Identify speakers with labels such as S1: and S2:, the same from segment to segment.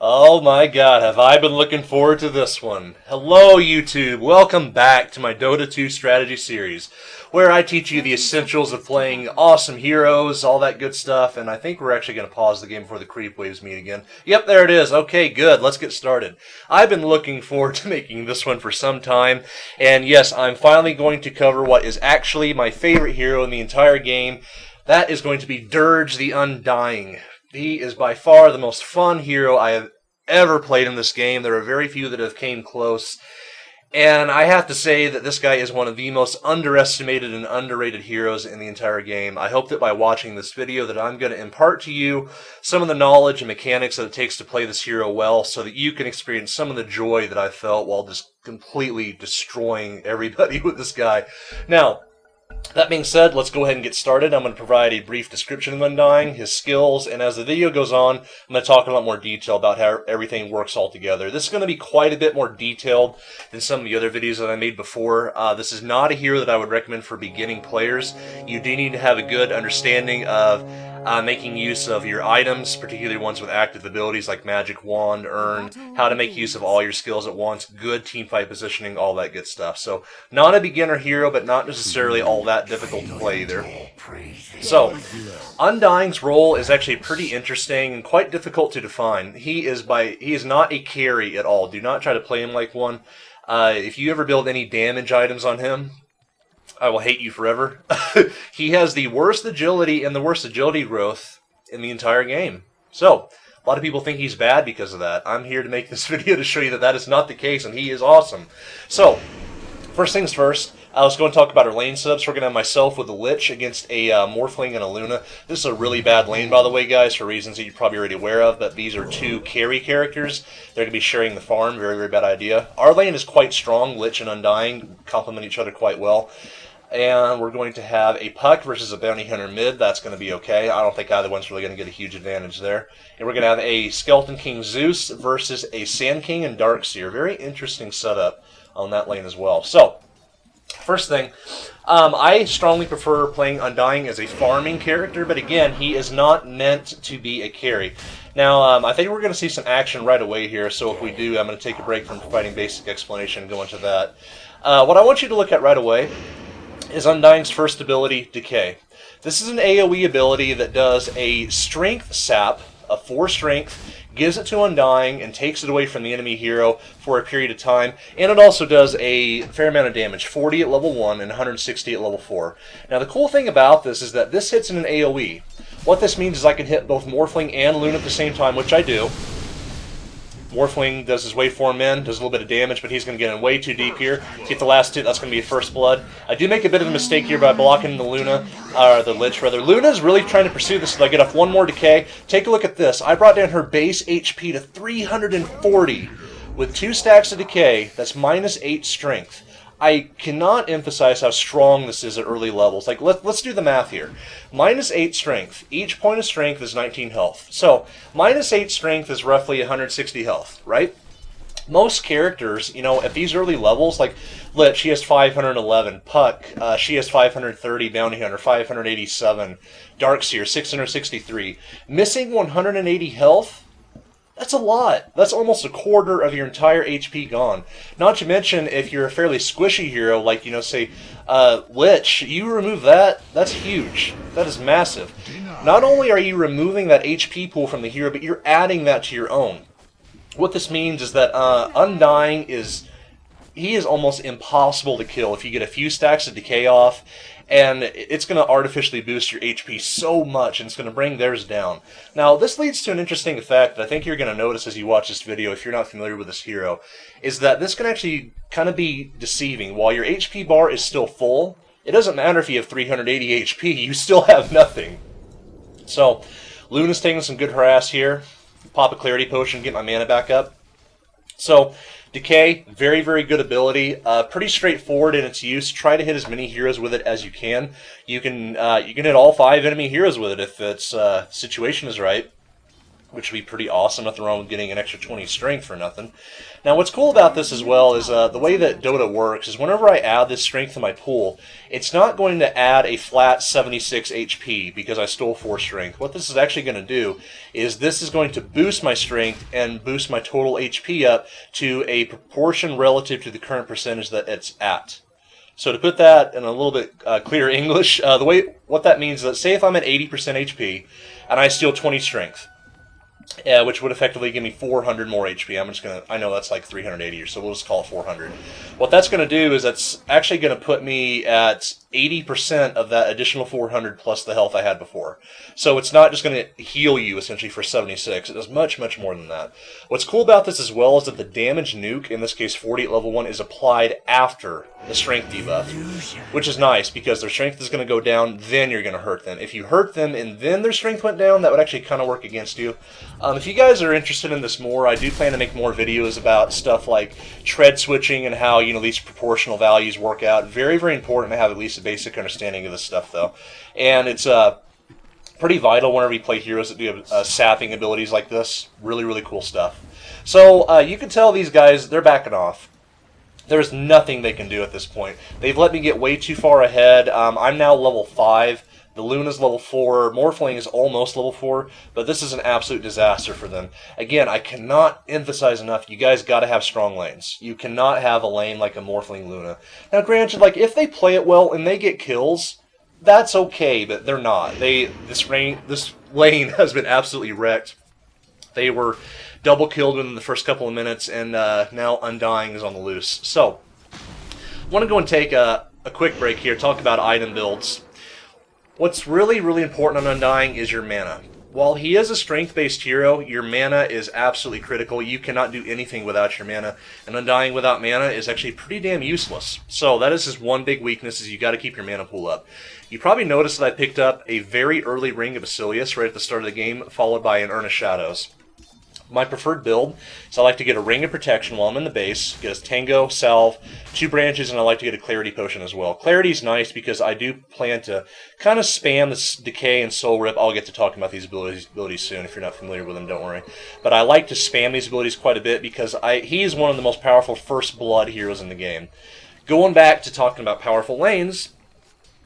S1: Oh my god, have I been looking forward to this one. Hello YouTube, welcome back to my Dota 2 strategy series, where I teach you the essentials of playing awesome heroes, all that good stuff, and I think we're actually going to pause the game before the creep waves meet again. Yep, there it is. Okay, good, let's get started. I've been looking forward to making this one for some time, and yes, I'm finally going to cover what is actually my favorite hero in the entire game. That is going to be Dirge the Undying. He is by far the most fun hero I have ever played in this game. There are very few that have came close. And I have to say that this guy is one of the most underestimated and underrated heroes in the entire game. I hope that by watching this video that I'm going to impart to you some of the knowledge and mechanics that it takes to play this hero well so that you can experience some of the joy that I felt while just completely destroying everybody with this guy. Now, that being said, let's go ahead and get started. I'm going to provide a brief description of Undying, his skills, and as the video goes on, I'm going to talk in a lot more detail about how everything works all together. This is going to be quite a bit more detailed than some of the other videos that I made before. This is not a hero that I would recommend for beginning players. You do need to have a good understanding of making use of your items, particularly ones with active abilities like Magic Wand, Urn, how to make use of all your skills at once, good teamfight positioning, all that good stuff. So, not a beginner hero, but not necessarily all that difficult to play either. So, Undying's role is actually pretty interesting and quite difficult to define. He is not a carry at all. Do not try to play him like one. If you ever build any damage items on him, I will hate you forever. He has the worst agility and the worst agility growth in the entire game. So, a lot of people think he's bad because of that. I'm here to make this video to show you that that is not the case, and he is awesome. So, first things first, let's go and talk about our lane setups. We're going to have myself with a Lich against a Morphling and a Luna. This is a really bad lane, by the way, guys, for reasons that you're probably already aware of, but these are two carry characters. They're going to be sharing the farm. Very, very bad idea. Our lane is quite strong. Lich and Undying complement each other quite well. And we're going to have a Puck versus a Bounty Hunter mid. That's going to be okay. I don't think either one's really going to get a huge advantage there. And we're going to have a Skeleton King Zeus versus a Sand King and Darkseer. Very interesting setup on that lane as well. So, first thing, I strongly prefer playing Undying as a farming character, but again, he is not meant to be a carry. Now, I think we're going to see some action right away here, so if we do, I'm going to take a break from providing basic explanation and go into that. What I want you to look at right away is Undying's first ability, Decay. This is an AoE ability that does a strength sap, a 4 strength, gives it to Undying and takes it away from the enemy hero for a period of time, and it also does a fair amount of damage, 40 at level 1 and 160 at level 4. Now the cool thing about this is that this hits in an AoE. What this means is I can hit both Morphling and Luna at the same time, which I do. Morphling does his waveform in, does a little bit of damage, but he's going to get in way too deep here. Get the last hit, that's going to be a first blood. I do make a bit of a mistake here by blocking the Luna, or the Lich rather. Luna's really trying to pursue this until I get off one more Decay. Take a look at this. I brought down her base HP to 340 with 2 stacks of Decay. That's minus 8 strength. I cannot emphasize how strong this is at early levels. Like, let's do the math here. Minus 8 strength. Each point of strength is 19 health. So, minus 8 strength is roughly 160 health, right? Most characters, you know, at these early levels, like Lich, she has 511. Puck, she has 530. Bounty Hunter, 587. Darkseer, 663. Missing 180 health? That's a lot. That's almost a quarter of your entire HP gone. Not to mention, if you're a fairly squishy hero, like, you know, say, Lich, you remove that, that's huge. That is massive. Not only are you removing that HP pool from the hero, but you're adding that to your own. What this means is that Undying he is almost impossible to kill if you get a few stacks of Decay off, and it's going to artificially boost your HP so much, and it's going to bring theirs down. Now, this leads to an interesting effect that I think you're going to notice as you watch this video, if you're not familiar with this hero, is that this can actually kind of be deceiving. While your HP bar is still full, it doesn't matter if you have 380 HP, you still have nothing. So, Luna's taking some good harass here. Pop a Clarity Potion, get my mana back up. So, Decay, very, very good ability. Pretty straightforward in its use. Try to hit as many heroes with it as you can. You can hit all 5 enemy heroes with it if its situation is right. which would be pretty awesome. Nothing wrong with getting an extra 20 strength for nothing. Now, what's cool about this as well is the way that DOTA works is whenever I add this strength to my pool, it's not going to add a flat 76 HP because I stole 4 strength. What this is actually going to do is this is going to boost my strength and boost my total HP up to a proportion relative to the current percentage that it's at. So to put that in a little bit clearer English, what that means is that say if I'm at 80% HP and I steal 20 strength, which would effectively give me 400 more HP. I know that's like 380, so we'll just call it 400. What that's going to do is that's actually going to put me at 80% of that additional 400 plus the health I had before. So it's not just going to heal you essentially for 76. It does much, much more than that. What's cool about this as well is that the damage nuke, in this case 48 level 1, is applied after the strength debuff, which is nice because their strength is going to go down, then you're going to hurt them. If you hurt them and then their strength went down, that would actually kind of work against you. If you guys are interested in this more, I do plan to make more videos about stuff like tread switching and how, these proportional values work out. Very, very important to have at least a basic understanding of this stuff, though. And it's pretty vital whenever you play heroes that do have sapping abilities like this. Really, really cool stuff. So you can tell these guys, they're backing off. There's nothing they can do at this point. They've let me get way too far ahead. I'm now level 5. The Luna's level 4, Morphling is almost level 4, but this is an absolute disaster for them. Again, I cannot emphasize enough, you guys got to have strong lanes. You cannot have a lane like a Morphling Luna. Now granted, if they play it well and they get kills, that's okay, but they're not. This lane has been absolutely wrecked. They were double killed within the first couple of minutes, and now Undying is on the loose. So, I want to go and take a quick break here, talk about item builds. What's really, really important on Undying is your mana. While he is a strength-based hero, your mana is absolutely critical. You cannot do anything without your mana, and Undying without mana is actually pretty damn useless. So that is his one big weakness, is you got to keep your mana pool up. You probably noticed that I picked up a very early Ring of Basilius right at the start of the game, followed by an Urn of Shadows. My preferred build is I like to get a Ring of Protection while I'm in the base, get a Tango, Salve, 2 branches, and I like to get a Clarity Potion as well. Clarity is nice because I do plan to kind of spam this Decay and Soul Rip. I'll get to talking about these abilities soon. If you're not familiar with them, don't worry. But I like to spam these abilities quite a bit because he is one of the most powerful First Blood heroes in the game. Going back to talking about powerful lanes,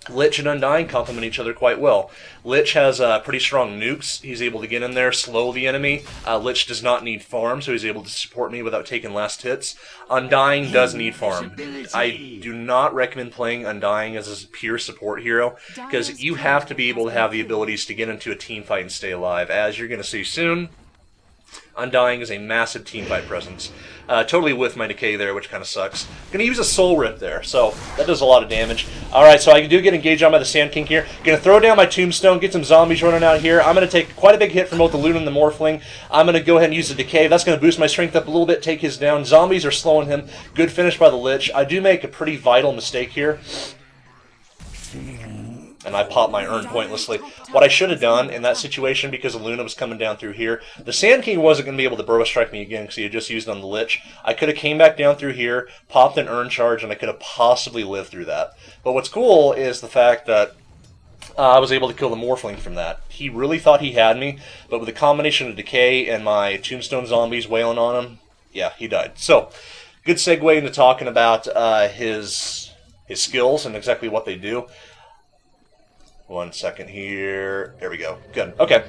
S1: Lich and Undying complement each other quite well. Lich has pretty strong nukes. He's able to get in there, slow the enemy. Lich does not need farm, so he's able to support me without taking last hits. Undying does need farm. I do not recommend playing Undying as a pure support hero, because you have to be able to have the abilities to get into a team fight and stay alive. As you're going to see soon, Undying is a massive team fight presence. Totally with my Decay there, which kind of sucks. Going to use a Soul Rip there, so that does a lot of damage. Alright, so I do get engaged on by the Sand King here. Going to throw down my Tombstone, get some zombies running out here. I'm going to take quite a big hit from both the Luna and the Morphling. I'm going to go ahead and use the Decay. That's going to boost my strength up a little bit, take his down. Zombies are slowing him. Good finish by the Lich. I do make a pretty vital mistake here, and I popped my Urn pointlessly. What I should have done in that situation, because the Luna was coming down through here, the Sand King wasn't going to be able to Burrow Strike me again because he had just used it on the Lich. I could have came back down through here, popped an Urn charge, and I could have possibly lived through that. But what's cool is the fact that I was able to kill the Morphling from that. He really thought he had me, but with the combination of Decay and my Tombstone zombies wailing on him, yeah, he died. So, good segue into talking about his skills and exactly what they do. 1 second here. There we go. Good. Okay.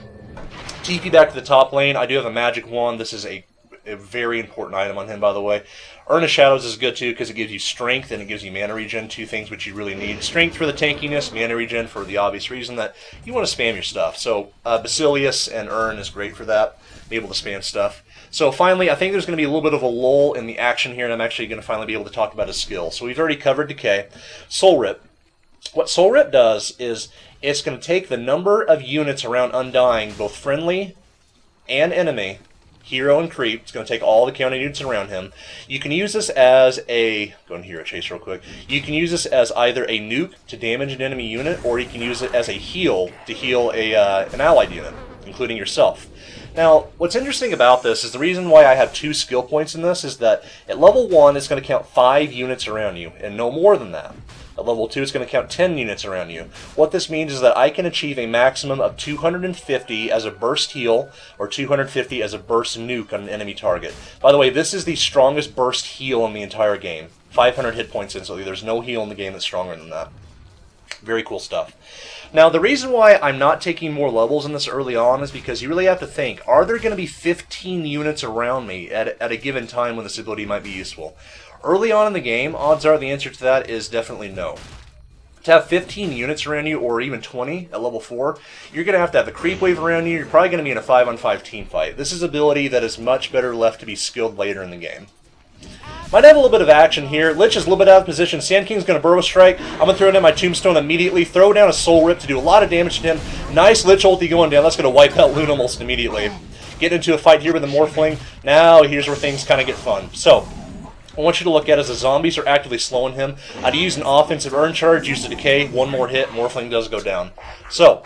S1: TP back to the top lane. I do have a magic wand. This is a very important item on him, by the way. Urn of Shadows is good too because it gives you strength and it gives you mana regen, 2 things which you really need. Strength for the tankiness, mana regen for the obvious reason that you want to spam your stuff. So Basilius and Urn is great for that, be able to spam stuff. So finally, I think there's going to be a little bit of a lull in the action here, and I'm actually going to finally be able to talk about his skill. So we've already covered Decay. Soul Rip. What Soul Rip does is it's going to take the number of units around Undying, both friendly and enemy, hero and creep. It's going to take all the counter units around him. You can use this as a... Go and hero chase real quick. You can use this as either a nuke to damage an enemy unit, or you can use it as a heal to heal an allied unit, including yourself. Now, what's interesting about this is the reason why I have 2 skill points in this is that at level 1, it's going to count 5 units around you, and no more than that. At level 2, it's going to count 10 units around you. What this means is that I can achieve a maximum of 250 as a burst heal, or 250 as a burst nuke on an enemy target. By the way, this is the strongest burst heal in the entire game. 500 hit points instantly. There's no heal in the game that's stronger than that. Very cool stuff. Now, the reason why I'm not taking more levels in this early on is because you really have to think, are there going to be 15 units around me at a given time when this ability might be useful? Early on in the game, odds are the answer to that is definitely no. To have 15 units around you, or even 20 at level 4, you're going to have a creep wave around you. You're probably going to be in a 5-on-5 team fight. This is an ability that is much better left to be skilled later in the game. Might have a little bit of action here. Lich is a little bit out of position. Sand King's going to Burrow Strike. I'm going to throw down my Tombstone immediately. Throw down a Soul Rip to do a lot of damage to him. Nice Lich ulti going down. That's going to wipe out Luna almost immediately. Getting into a fight here with the Morphling. Now here's where things kind of get fun. So, I want you to look at as the zombies are actively slowing him. I'd use an offensive Urn Charge, use the Decay, one more hit, Morphling does go down. So,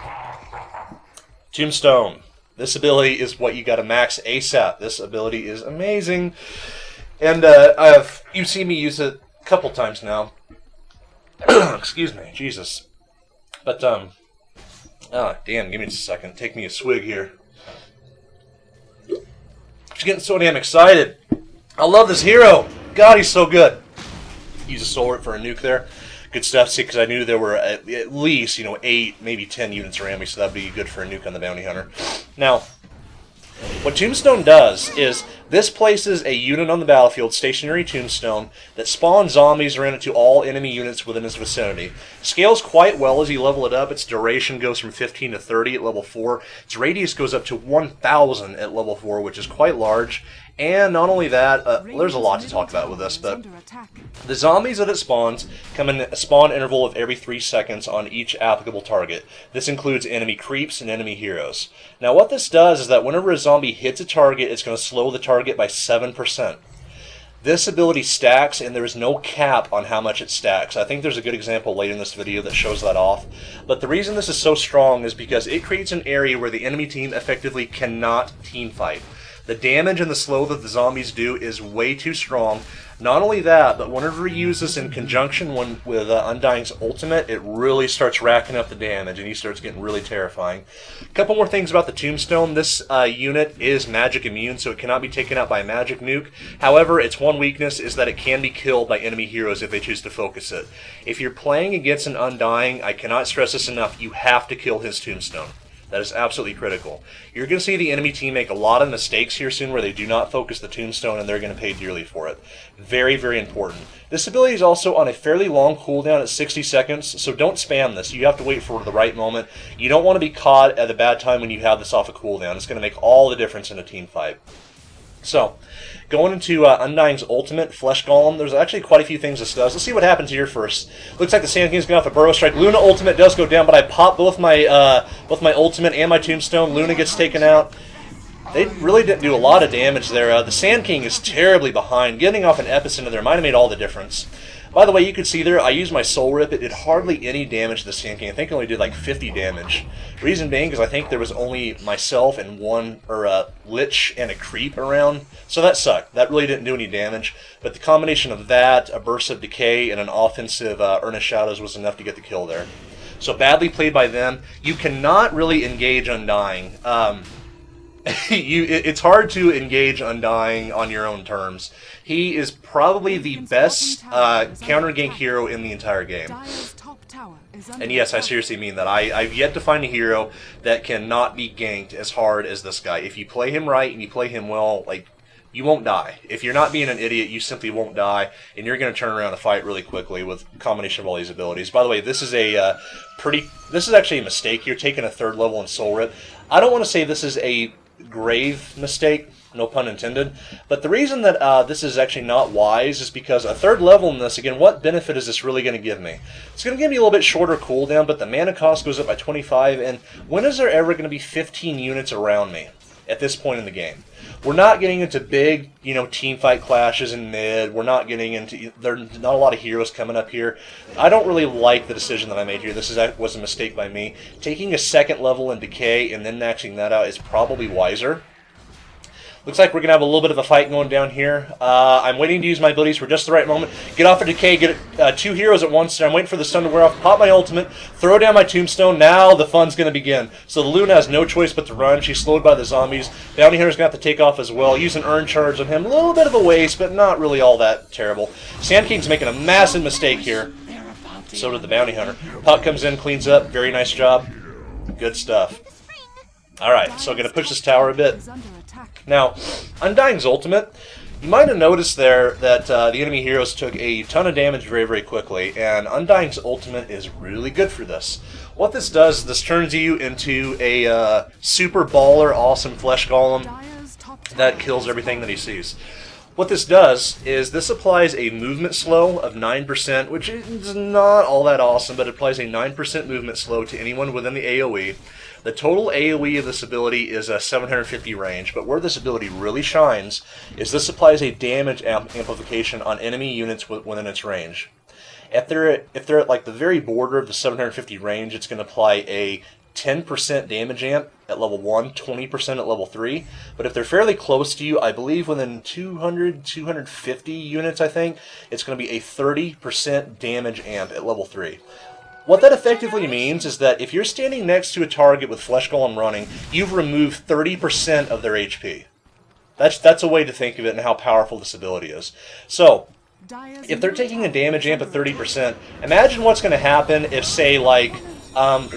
S1: Tombstone. This ability is what you got to max ASAP. This ability is amazing. And you've seen me use it a couple times now. Excuse me, Jesus. But, damn, give me just a second. Take me a swig here. Just getting so damn excited. I love this hero. God, he's so good. Use a Soul Rip for a nuke there. Good stuff, see, because I knew there were at least, 8, maybe 10 units around me, so that'd be good for a nuke on the Bounty Hunter. Now, what Tombstone does is this places a unit on the battlefield, stationary Tombstone, that spawns zombies around it to all enemy units within its vicinity. Scales quite well as you level it up. Its duration goes from 15 to 30 at level 4. Its radius goes up to 1,000 at level 4, which is quite large. And not only that, there's a lot to talk about with this, but the zombies that it spawns come in a spawn interval of every 3 seconds on each applicable target. This includes enemy creeps and enemy heroes. Now what this does is that whenever a zombie hits a target, it's going to slow the target by 7%. This ability stacks, and there is no cap on how much it stacks. I think there's a good example later in this video that shows that off. But the reason this is so strong is because it creates an area where the enemy team effectively cannot team fight. The damage and the slow that the zombies do is way too strong. Not only that, but whenever you use this in conjunction with Undying's ultimate, it really starts racking up the damage, and he starts getting really terrifying. A couple more things about the Tombstone. This unit is magic immune, so it cannot be taken out by a magic nuke. However, its one weakness is that it can be killed by enemy heroes if they choose to focus it. If you're playing against an Undying, I cannot stress this enough, you have to kill his Tombstone. That is absolutely critical. You're going to see the enemy team make a lot of mistakes here soon where they do not focus the Tombstone, and they're going to pay dearly for it. Very, very important. This ability is also on a fairly long cooldown at 60 seconds, so don't spam this. You have to wait for the right moment. You don't want to be caught at a bad time when you have this off a cooldown. It's going to make all the difference in a team fight. So, going into Undying's ultimate, Flesh Golem, there's actually quite a few things this does. Let's see what happens here first. Looks like the Sand King's going off a Burrow Strike. Luna ultimate does go down, but I pop both my ultimate and my Tombstone. Luna gets taken out. They really didn't do a lot of damage there. The Sand King is terribly behind. Getting off an Epicenter there might have made all the difference. By the way, you could see there, I used my Soul Rip. It did hardly any damage to the Sand King. I think it only did like 50 damage. Reason being is I think there was only myself and one, Lich and a Creep around. So that sucked. That really didn't do any damage. But the combination of that, a burst of Decay, and an offensive Earnest Shadows was enough to get the kill there. So badly played by them. You cannot really engage Undying. It's hard to engage Undying on your own terms. He is probably the best counter gank hero in the entire game. And yes, I seriously mean that. I've yet to find a hero that cannot be ganked as hard as this guy. If you play him right and you play him well, you won't die. If you're not being an idiot, you simply won't die, and you're going to turn around a fight really quickly with a combination of all these abilities. By the way, this is this is actually a mistake. You're taking a 3rd level in Soul Rip. I don't want to say this is a grave mistake, no pun intended, but the reason that this is actually not wise is because a 3rd level in this, again, what benefit is this really going to give me? It's going to give me a little bit shorter cooldown, but the mana cost goes up by 25, and when is there ever going to be 15 units around me at this point in the game? We're not getting into big, team fight clashes in mid. We're not getting into, there's not a lot of heroes coming up here. I don't really like the decision that I made here. This was a mistake by me. Taking a 2nd level in Decay and then maxing that out is probably wiser. Looks like we're going to have a little bit of a fight going down here. I'm waiting to use my abilities for just the right moment. Get off a Decay, get 2 heroes at once, and I'm waiting for the stun to wear off, pop my ultimate, throw down my tombstone. Now the fun's going to begin. So the Luna has no choice but to run. She's slowed by the zombies. Bounty Hunter's going to have to take off as well. Use an Earn Charge on him. A little bit of a waste, but not really all that terrible. Sand King's making a massive mistake here. So did the Bounty Hunter. Puck comes in, cleans up. Very nice job. Good stuff. Alright, so I'm going to push this tower a bit. Now, Undying's ultimate, you might have noticed there that the enemy heroes took a ton of damage very, very quickly, and Undying's ultimate is really good for this. What this does, this turns you into a super baller, awesome flesh golem that kills everything that he sees. What this does is this applies a movement slow of 9%, which is not all that awesome, but it applies a 9% movement slow to anyone within the AoE. The total AoE of this ability is a 750 range, but where this ability really shines is this applies a damage amplification on enemy units within its range. If they're at like the very border of the 750 range, it's going to apply a 10% damage amp at level 1, 20% at level 3. But if they're fairly close to you, I believe within 200, 250 units, I think, it's going to be a 30% damage amp at level 3. What that effectively means is that if you're standing next to a target with Flesh Golem running, you've removed 30% of their HP. That's a way to think of it and how powerful this ability is. So, if they're taking a damage amp of 30%, imagine what's going to happen if, say, like,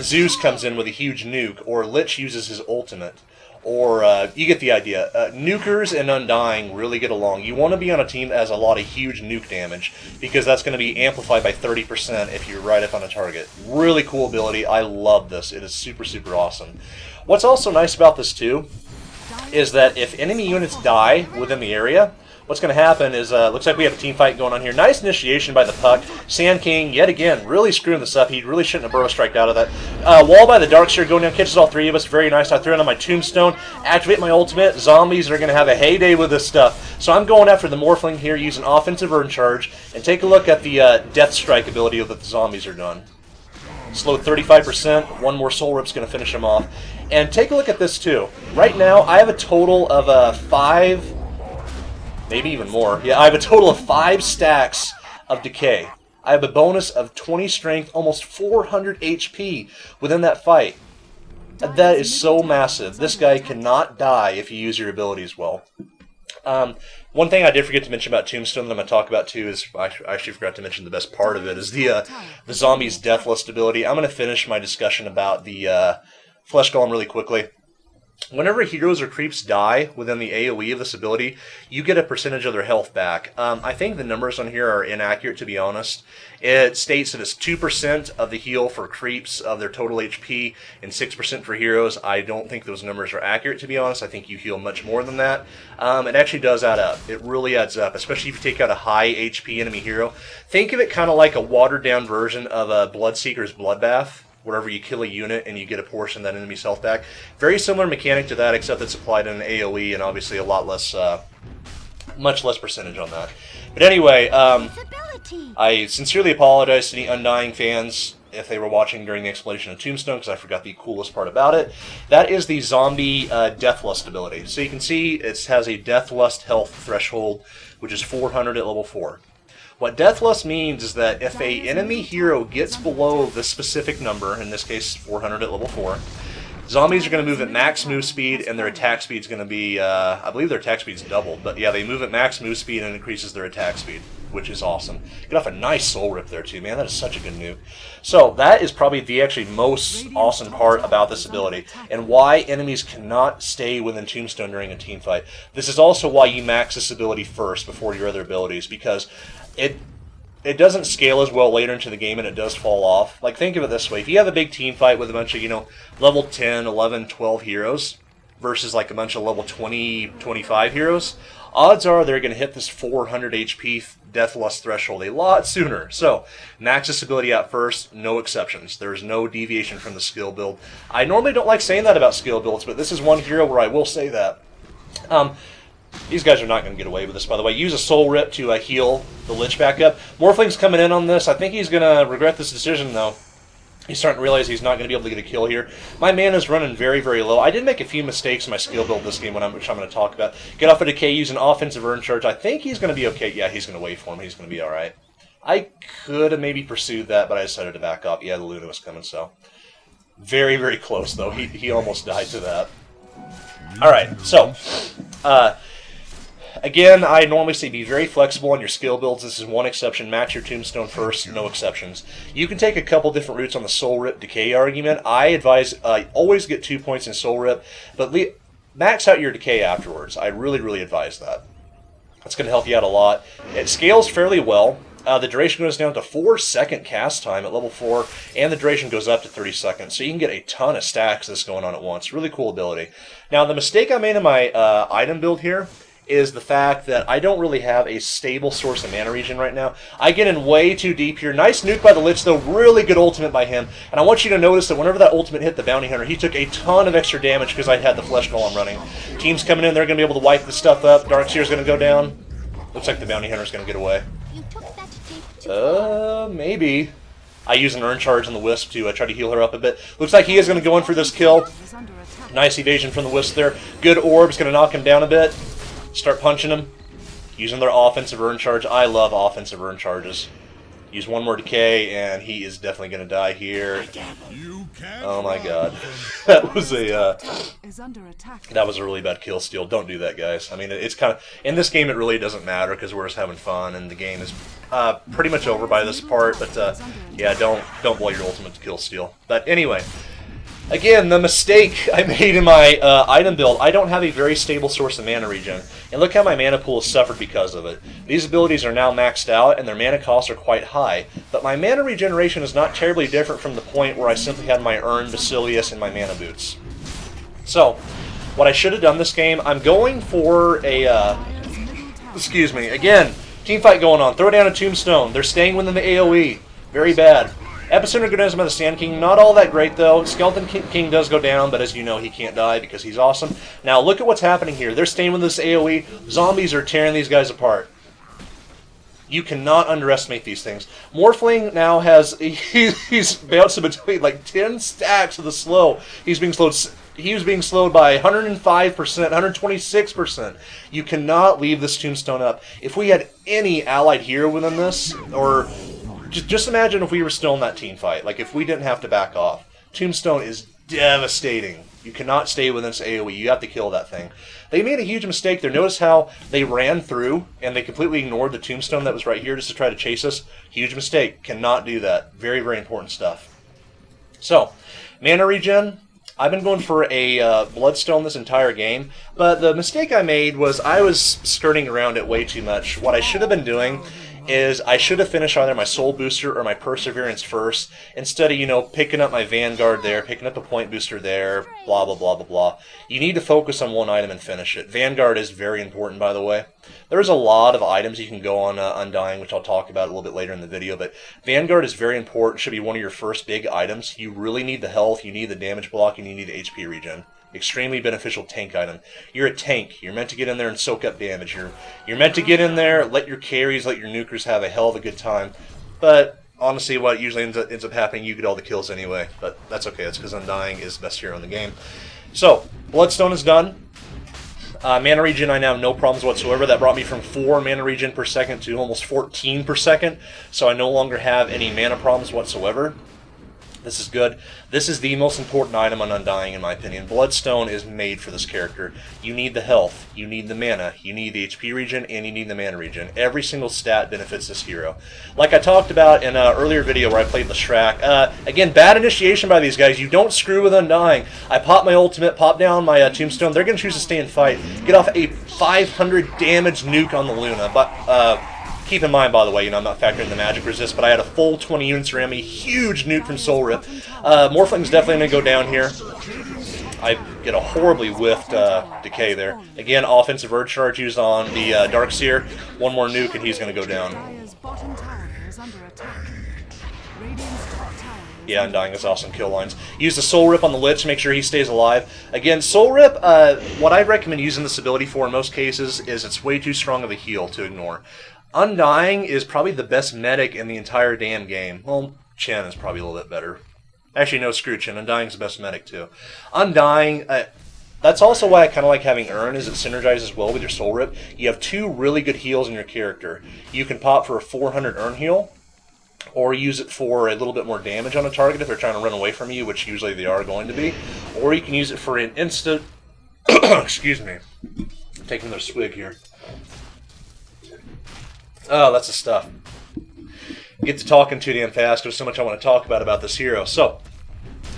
S1: Zeus comes in with a huge nuke, or Lich uses his ultimate, or you get the idea. Nukers and Undying really get along. You want to be on a team that has a lot of huge nuke damage, because that's going to be amplified by 30% if you're right up on a target. Really cool ability. I love this. It is super, super awesome. What's also nice about this, too, is that if enemy units die within the area, what's going to happen is, looks like we have a team fight going on here. Nice initiation by the Puck. Sand King, yet again, really screwing this up. He really shouldn't have burrow striked out of that. Wall by the Darkseer going down, catches all 3 of us. Very nice. I threw in on my tombstone, activate my ultimate. Zombies are going to have a heyday with this stuff. So I'm going after the Morphling here, using offensive Earn Charge, and take a look at the Death Strike ability that the zombies are doing. Slowed 35%. One more Soul Rip's going to finish him off. And take a look at this, too. Right now, I have a total of 5... maybe even more. Yeah, I have a total of 5 stacks of Decay. I have a bonus of 20 strength, almost 400 HP within that fight. That is so massive. This guy cannot die if you use your abilities well. One thing I did forget to mention about Tombstone that I'm going to talk about too is, I actually forgot to mention the best part of it, is the zombie's death list ability. I'm going to finish my discussion about the Flesh Golem really quickly. Whenever heroes or creeps die within the AoE of this ability, you get a percentage of their health back. I think the numbers on here are inaccurate, to be honest. It states that it's 2% of the heal for creeps of their total HP and 6% for heroes. I don't think those numbers are accurate, to be honest. I think you heal much more than that. It actually does add up. It really adds up, especially if you take out a high HP enemy hero. Think of it kind of like a watered-down version of a Bloodseeker's Bloodbath, wherever you kill a unit and you get a portion of that enemy's health back. Very similar mechanic to that, except it's applied in an AoE and obviously a lot less, much less percentage on that. But anyway, I sincerely apologize to the Undying fans if they were watching during the explanation of Tombstone, because I forgot the coolest part about it. That is the zombie Deathlust ability. So you can see it has a Deathlust health threshold, which is 400 at level 4. What Deathlust means is that if a enemy hero gets below this specific number, in this case 400 at level 4, zombies are going to move at max move speed, and their attack speed is going to be, I believe their attack speed is doubled, but yeah, they move at max move speed and increases their attack speed, which is awesome. Get off a nice Soul Rip there too, man. That is such a good nuke. So that is probably the actually most awesome part about this ability, and why enemies cannot stay within Tombstone during a team fight. This is also why you max this ability first before your other abilities, because it doesn't scale as well later into the game, and it does fall off. Like, think of it this way. If you have a big team fight with a bunch of, level 10, 11, 12 heroes versus, like, a bunch of level 20, 25 heroes, odds are they're going to hit this 400 HP Deathlust threshold a lot sooner. So, max this ability out first, no exceptions. There's no deviation from the skill build. I normally don't like saying that about skill builds, but this is one hero where I will say that. These guys are not going to get away with this, by the way. Use a Soul Rip to heal the Lich back up. Morphling's coming in on this. I think he's going to regret this decision, though. He's starting to realize he's not going to be able to get a kill here. My mana's running very, very low. I did make a few mistakes in my skill build this game, which I'm going to talk about. Get off a Decay using offensive urn charge. I think he's going to be okay. Yeah, he's going to wait for him. He's going to be all right. I could have maybe pursued that, but I decided to back up. Yeah, the Luna was coming, so. Very, very close, though. He almost died to that. All right, so. Again, I normally say be very flexible on your skill builds. This is one exception. Match your tombstone first, no exceptions. You can take a couple different routes on the Soul Rip Decay argument. I advise always get 2 points in Soul Rip, but max out your Decay afterwards. I really, really advise that. That's going to help you out a lot. It scales fairly well. The duration goes down to 4-second cast time at level 4, and the duration goes up to 30 seconds. So you can get a ton of stacks of this going on at once. Really cool ability. Now, the mistake I made in my item build here is the fact that I don't really have a stable source of mana regen right now. I get in way too deep here. Nice nuke by the Lich, though. Really good ultimate by him. And I want you to notice that whenever that ultimate hit the Bounty Hunter, he took a ton of extra damage because I had the Flesh Golem running. Team's coming in. They're going to be able to wipe the stuff up. Darkseer's going to go down. Looks like the Bounty Hunter's going to get away. Maybe. I use an urn charge on the Wisp to try to heal her up a bit. Looks like he is going to go in for this kill. Nice evasion from the Wisp there. Good orb's going to knock him down a bit. Start punching him, using their offensive urn charge. I love offensive urn charges. Use one more Decay, and he is definitely going to die here. Oh my god. That was a really bad kill steal. Don't do that, guys. I mean, it's kind of... In this game, it really doesn't matter, because we're just having fun, and the game is pretty much over by this part, but yeah, don't blow your ultimate to kill steal. But anyway... Again, the mistake I made in my item build, I don't have a very stable source of mana regen. And look how my mana pool has suffered because of it. These abilities are now maxed out, and their mana costs are quite high. But my mana regeneration is not terribly different from the point where I simply had my Urn, Basilius, and my mana boots. So, what I should have done this game, I'm going for a... excuse me. Again, team fight going on. Throw down a tombstone. They're staying within the AoE. Very bad. Epicenter Grenades by the Sand King, not all that great though. Skeleton King does go down, but as you know, he can't die because he's awesome. Now look at what's happening here. They're staying with this AoE. Zombies are tearing these guys apart. You cannot underestimate these things. Morphling now has... He's bouncing between like 10 stacks of the slow. He was being slowed by 105%, 126%. You cannot leave this tombstone up. If we had any allied hero within this, or... Just imagine if we were still in that team fight. Like, if we didn't have to back off. Tombstone is devastating. You cannot stay within this AoE. You have to kill that thing. They made a huge mistake there. Notice how they ran through, and they completely ignored the tombstone that was right here just to try to chase us. Huge mistake. Cannot do that. Very, very important stuff. So, mana regen. I've been going for a Bloodstone this entire game, but the mistake I made was I was skirting around it way too much. What I should have been doing is I should have finished either my Soul Booster or my Perseverance first, instead of, you know, picking up my Vanguard there, picking up a Point Booster there, blah, blah, blah, blah, blah. You need to focus on one item and finish it. Vanguard is very important, by the way. There's a lot of items you can go on Undying, which I'll talk about a little bit later in the video, but Vanguard is very important, should be one of your first big items. You really need the health, you need the damage block, and you need the HP regen. Extremely beneficial tank item. You're a tank. You're meant to get in there and soak up damage. You're meant to get in there, let your carries, let your nukers have a hell of a good time. But honestly, what usually ends up happening, you get all the kills anyway. But that's okay. That's because Undying is the best hero in the game. So, Bloodstone is done. Mana regen, I now have no problems whatsoever. That brought me from 4 mana regen per second to almost 14 per second. So I no longer have any mana problems whatsoever. This is good. This is the most important item on Undying, in my opinion. Bloodstone is made for this character. You need the health, you need the mana, you need the HP regen, and you need the mana regen. Every single stat benefits this hero. Like I talked about in an earlier video where I played Leshrac. Again, bad initiation by these guys. You don't screw with Undying. I pop my ultimate, pop down my tombstone. They're going to choose to stay and fight. Get off a 500 damage nuke on the Luna. But keep in mind, by the way, you know, I'm not factoring the magic resist, but I had a full 20 units around me. Huge nuke from Soul Rip. Morphling's definitely going to go down here. I get a horribly whiffed Decay there. Again, offensive Urge Charge used on the Darkseer. One more nuke and he's going to go down. Yeah, Undying is awesome kill lines. Use the Soul Rip on the Lich to make sure he stays alive. Again, Soul Rip, what I recommend using this ability for in most cases is it's way too strong of a heal to ignore. Undying is probably the best medic in the entire damn game. Well, Chen is probably a little bit better. Actually, no, Scrooge, Undying's the best medic, too. Undying, that's also why I kind of like having Urn, is it synergizes well with your Soul Rip. You have 2 really good heals in your character. You can pop for a 400 Urn heal, or use it for a little bit more damage on a target if they're trying to run away from you, which usually they are going to be. Or you can use it for an instant... Excuse me. I'm taking another swig here. Oh, that's the stuff. Get to talking too damn fast. There's so much I want to talk about this hero. So,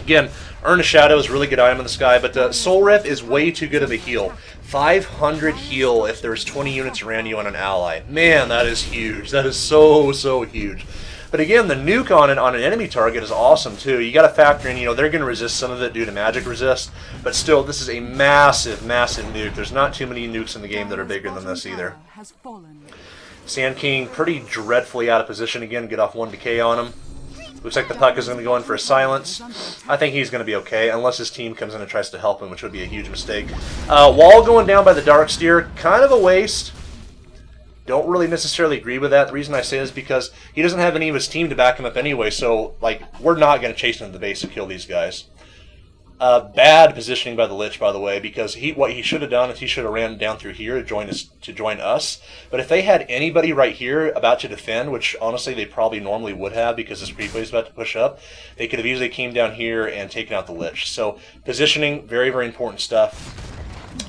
S1: again, Urn of Shadow is a really good item in the sky, but Soul Rip is way too good of a heal. 500 heal if there's 20 units around you on an ally. Man, that is huge. That is so, so huge. But again, the nuke on an enemy target is awesome too. You got to factor in, they're going to resist some of it due to magic resist, but still, this is a massive, massive nuke. There's not too many nukes in the game that are bigger than this either. Sand King pretty dreadfully out of position again. Get off 1 Decay on him. Looks like the puck is going to go in for a silence. I think he's going to be okay, unless his team comes in and tries to help him, which would be a huge mistake. Wall going down by the Darksteer, kind of a waste. Don't really necessarily agree with that. The reason I say is because he doesn't have any of his team to back him up anyway, so we're not going to chase him to the base and kill these guys. Bad positioning by the Lich, by the way, because what he should have done is he should have ran down through here to join us. But if they had anybody right here about to defend, which honestly they probably normally would have because this replay is about to push up, they could have easily came down here and taken out the Lich. So positioning, very, very important stuff.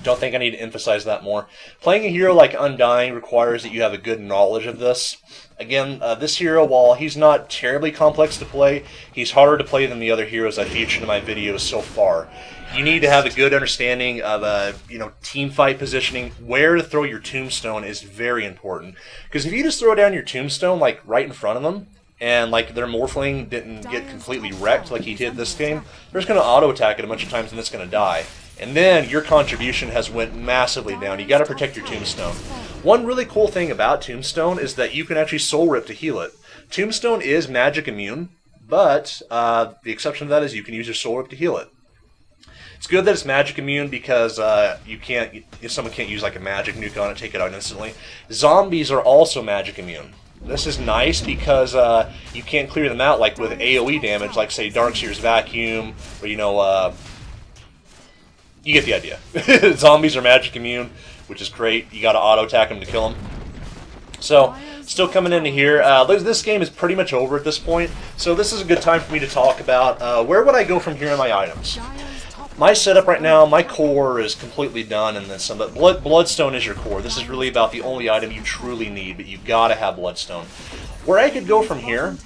S1: Don't think I need to emphasize that more. Playing a hero like Undying requires that you have a good knowledge of this. Again, this hero, while he's not terribly complex to play, he's harder to play than the other heroes I've featured in my videos so far. You need to have a good understanding of team fight positioning. Where to throw your tombstone is very important. Because if you just throw down your tombstone right in front of them, and their Morphling didn't get completely wrecked like he did this game, they're just going to auto-attack it a bunch of times and it's going to die. And then your contribution has went massively down. You got to protect your Tombstone. One really cool thing about Tombstone is that you can actually Soul Rip to heal it. Tombstone is magic immune, but the exception to that is you can use your Soul Rip to heal it. It's good that it's magic immune because if someone can't use a magic nuke on it, take it out instantly. Zombies are also magic immune. This is nice because you can't clear them out with AoE damage, say Darkseer's Vacuum, or you get the idea. Zombies are magic immune, which is great. You got to auto-attack them to kill them. So, still coming into here. This game is pretty much over at this point, so this is a good time for me to talk about where would I go from here in my items. My setup right now, my core is completely done in this, but Bloodstone is your core. This is really about the only item you truly need, but you've got to have Bloodstone. Where I could go from here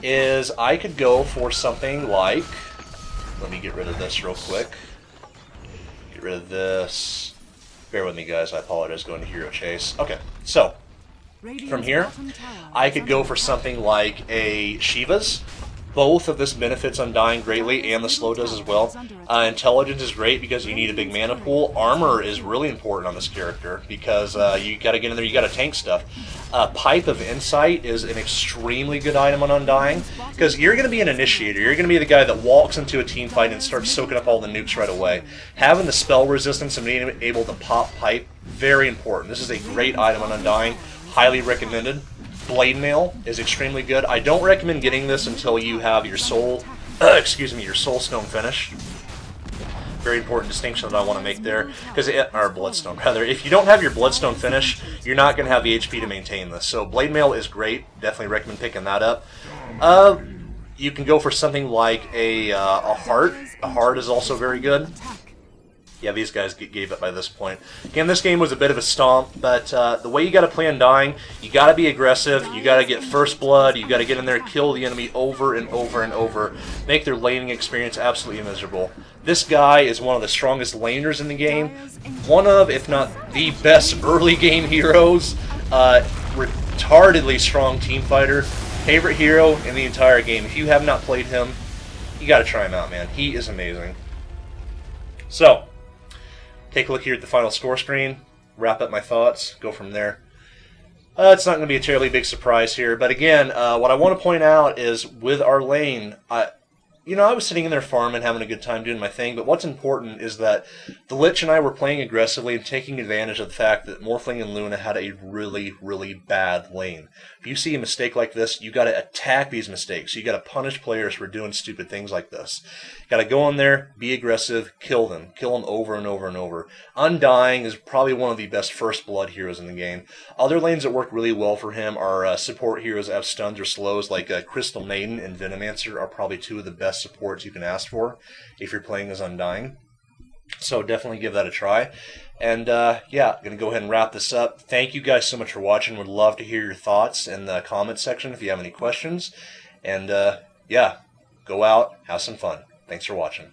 S1: is I could go for something like... Let me get rid of this real quick. Get rid of this. Bear with me, guys. I apologize going to Hero Chase. Okay, so from here, I could go for something like a Shiva's. Both of this benefits Undying greatly, and the slow does as well. Intelligence is great because you need a big mana pool. Armor is really important on this character because you got to get in there, you got to tank stuff. Pipe of Insight is an extremely good item on Undying because you're going to be an initiator. You're going to be the guy that walks into a team fight and starts soaking up all the nukes right away. Having the spell resistance and being able to pop pipe, very important. This is a great item on Undying. Highly recommended. Blade Mail is extremely good. I don't recommend getting this until you have your soul, your soul stone finished. Very important distinction that I want to make there, or bloodstone rather. If you don't have your bloodstone finish, you're not going to have the HP to maintain this. So Blade Mail is great. Definitely recommend picking that up. You can go for something like a heart. A heart is also very good. Yeah, these guys gave up by this point. Again, this game was a bit of a stomp, but the way you got to play Undying, you got to be aggressive, you got to get first blood, you got to get in there, kill the enemy over and over and over, make their laning experience absolutely miserable. This guy is one of the strongest laners in the game, one of, if not the best early game heroes, retardedly strong team fighter, favorite hero in the entire game. If you have not played him, you got to try him out, man. He is amazing. So, take a look here at the final score screen, wrap up my thoughts, go from there. It's not going to be a terribly big surprise here, but again, what I want to point out is with our lane, I was sitting in there farming, having a good time doing my thing, but what's important is that the Lich and I were playing aggressively and taking advantage of the fact that Morphling and Luna had a really, really bad lane. If you see a mistake like this, you got to attack these mistakes. You got to punish players for doing stupid things like this. You got to go in there, be aggressive, kill them over and over and over. Undying is probably one of the best first blood heroes in the game. Other lanes that work really well for him are support heroes that have stuns or slows, like Crystal Maiden and Venomancer are probably two of the best supports you can ask for if you're playing as Undying. So definitely give that a try. And yeah, going to go ahead and wrap this up. Thank you guys so much for watching. Would love to hear your thoughts in the comment section if you have any questions. And yeah, go out, have some fun. Thanks for watching.